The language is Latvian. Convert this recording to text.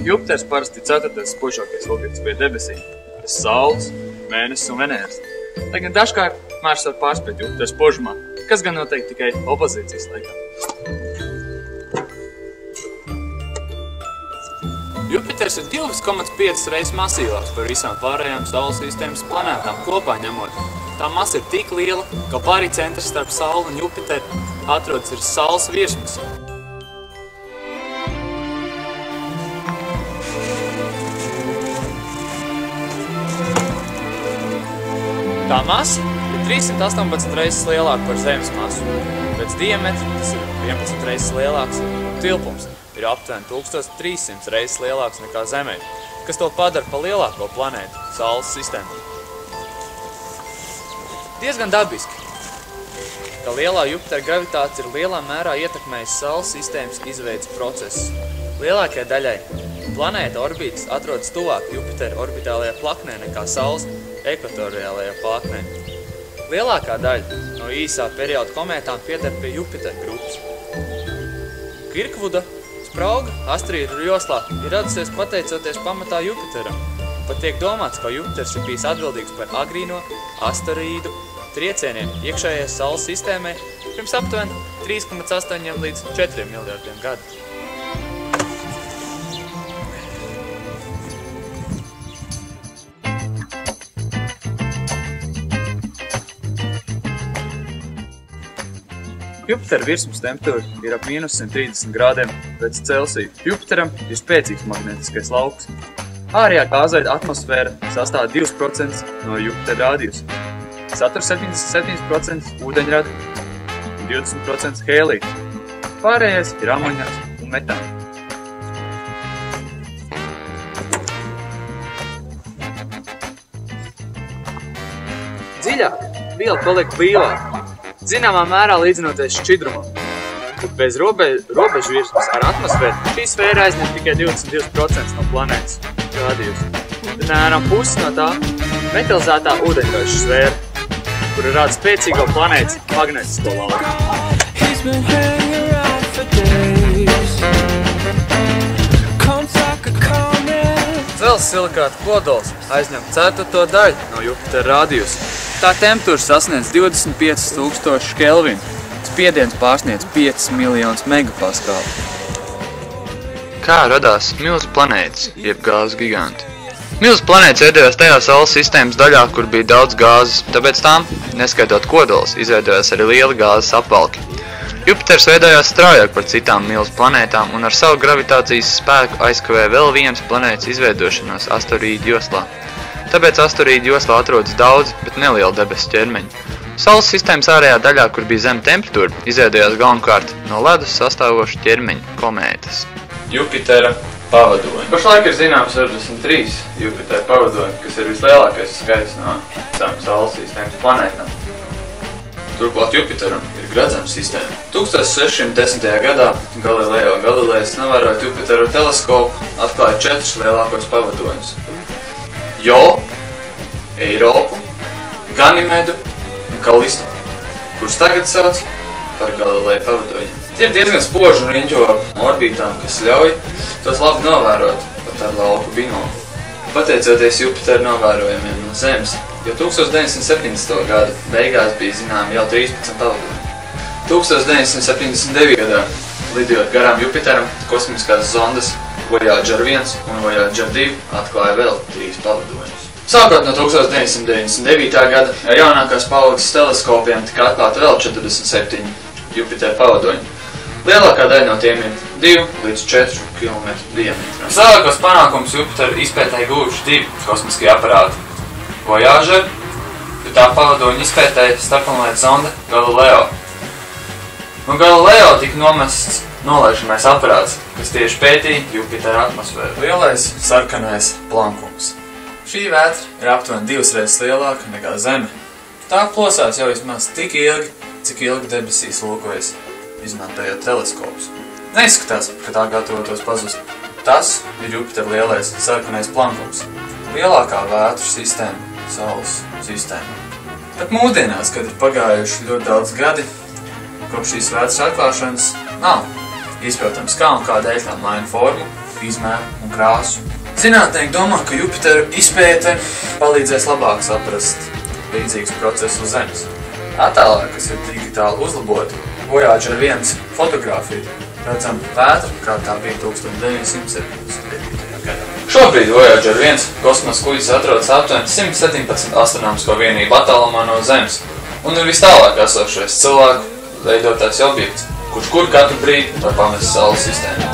Jupiters parasti ir 4. spožākais objekts pie debesīm, pēc Saules, Mēnesis un Venēras. Lai gan dažkārt Mārs var pārspēt Jupitera spožumā, kas gan noteikti tikai opozīcijas laikā. Jupiters ir 2,5 reizes masīvāks par visām pārējām Saules sistēmas planētām kopā ņemot. Tā masa ir tik liela, ka baricentrs starp Sauli un Jupiteru atrodas ir Saules virsmas. Tā masa ir 318 reizes lielāka par Zemes masu. Pēc diametra tas ir 11 reizes lielāks. Tilpums ir aptuveni 1300 reizes lielāks nekā Zemē, kas to padara par lielāko planētu Saules sistēmā. Diezgan dabiski, ka lielā Jupitera gravitācija ir lielā mērā ietekmējusi Saules sistēmas izveides procesus. Lielākajai daļai planēta orbītas atrodas tuvāk Jupitera orbitālajā plaknē nekā Saules ekvatoriālajā plaknē. Lielākā daļa no īsā perioda komētām pieder pie Jupitera grupas. Kirkvuda sprauga asteroīdu joslā ir radusies pateicoties pamatā Jupiteram, un pat tiek domāts, ka Jupiters ir bijis atbildīgs par agrīno asteroīdu triecieniem iekšējai Saules sistēmai pirms aptuveni 3,8 līdz 4 miljardiem gadu. Jupitera virsmas temperatūra ir ap -130 grādiem pēc Celsija. Jupiteram ir spēcīgs magnētiskais lauks. Ārējā gāzoida atmosfēra sastāv 2% no Jupitera rādījusa. Satur 77% ūdeņradu un 20% hēlija. Pārējais ir amoņaks un metāns. Dziļāk viela paliek blīvāka, zināmā mērā līdzinoties šķidrumam, bet bez robežu virsmas ar atmosfēru šī sfēra aizņem tikai 22% no planētas rādījusa. Bet mēram pusi no tā metalizētā ūdeņraža sfēra, kura rāda spēcīgo planētas magnētisko lauku. Dzelzs silikāta kodols aizņem 1/4 daļu no Jupitera rādījusa. Tā temperatūra sasniedz 25,000 Kelvinu. Spiediens pārsniedz 5 miljonus megapaskālu. Kā radās milzu planētas, jeb gāzes giganti? Milzu planētas veidojās tajā Saules sistēmas daļā, kur bija daudz gāzes, tāpēc tām, neskaitot kodols, izveidojās arī lieli gāzes apvalki. Jupiters veidojās straujāk par citām milzu planētām un ar savu gravitācijas spēku aizkavēja vēl vienas planētas izveidošanos asteroīdu joslā. Tāpēc asteroīdu joslā atrodas daudzi, bet nelieli debesu ķermeņi. Saules sistēmas ārējā daļā, kur bija zema temperatūra, izveidojās galvenokārt no ledus sastāvošu ķermeņu komētas. Jupitera pavadoņi. Pašlaik ir zināms 63 Jupitera pavadoņi, kas ir vislielākais skaits no visām Saules sistēmas planētām. Turklāt Jupiteram ir gredzena sistēma. 1610. gadā Galileo Galilejs, novērojot Jupiteru teleskopu, atklāja 4 lielākos pavadoņus. Jo, Eiropu, Ganimedu un Kalisto, kurus tagad sauc par Galileja pavadoņiem. Tie ir diezgan spoži un riņķo orbītām, kas ļauj tos labi novērot pat ar lauku binoklu. Pateicoties Jupitera novērojumiem no Zemes, jo 1970. gada beigās bija zināmi jau 13 pavadoņi. 1979. gadā, lidojot garām Jupiteram, kosmiskās zondas Voyager 1 un Voyager 2 atklāja vēl 3 pavadoņus. Sākot no 1999. gada, ar jaunākās paudzes teleskopiem tika atklāta vēl 47 Jupitera pavadoņi. Lielākā daļa no tiem ir 2 līdz 4 km diametrā. Sākos panākums Jupitera izpētēja guvuši 2 kosmiskie aparāti. Voyager, bet tā pavadoņa izpētēja starpplanētas zonda Galileo. No Galileo tika nomests nolaižamais aparāts, kas tieši pētīja Jupitera atmosfēru. Lielais sarkanais plankums. Šī vētra ir aptuveni 2 reizes lielāka nekā Zeme. Tā plosās jau vismaz tik ilgi, cik ilgi debesīs lūkojas, izmantojot teleskopus. Neizskatās, ka tā gatavotos pazust. Tas ir Jupitera lielais sarkanais plankums. Lielākā vētru sistēma Saules sistēmā. Bet mūsdienās, kad ir pagājuši ļoti daudz gadi, kopš šīs vētras atklāšanas, nav izprotams, kā un kādēļ tā maina formu izmēru un krāsu. Zinātnieki domā, ka Jupitera izpēte palīdzēs labāk saprast līdzīgus procesus uz Zemes. Attēlā, kas ir digitāli uzlaboti, Voyager 1 fotogrāfiju, redzam Vētru, kā tā bija 1979. gadā. Šobrīd Voyager 1 kosmosa kuģis atrodas aptuveni 117 astronomisko vienību attālumā no Zemes un ir vis tālāk esošais cilvēku veidotājs objekts, kurš katru brīdi var pamest Saules sistēmu.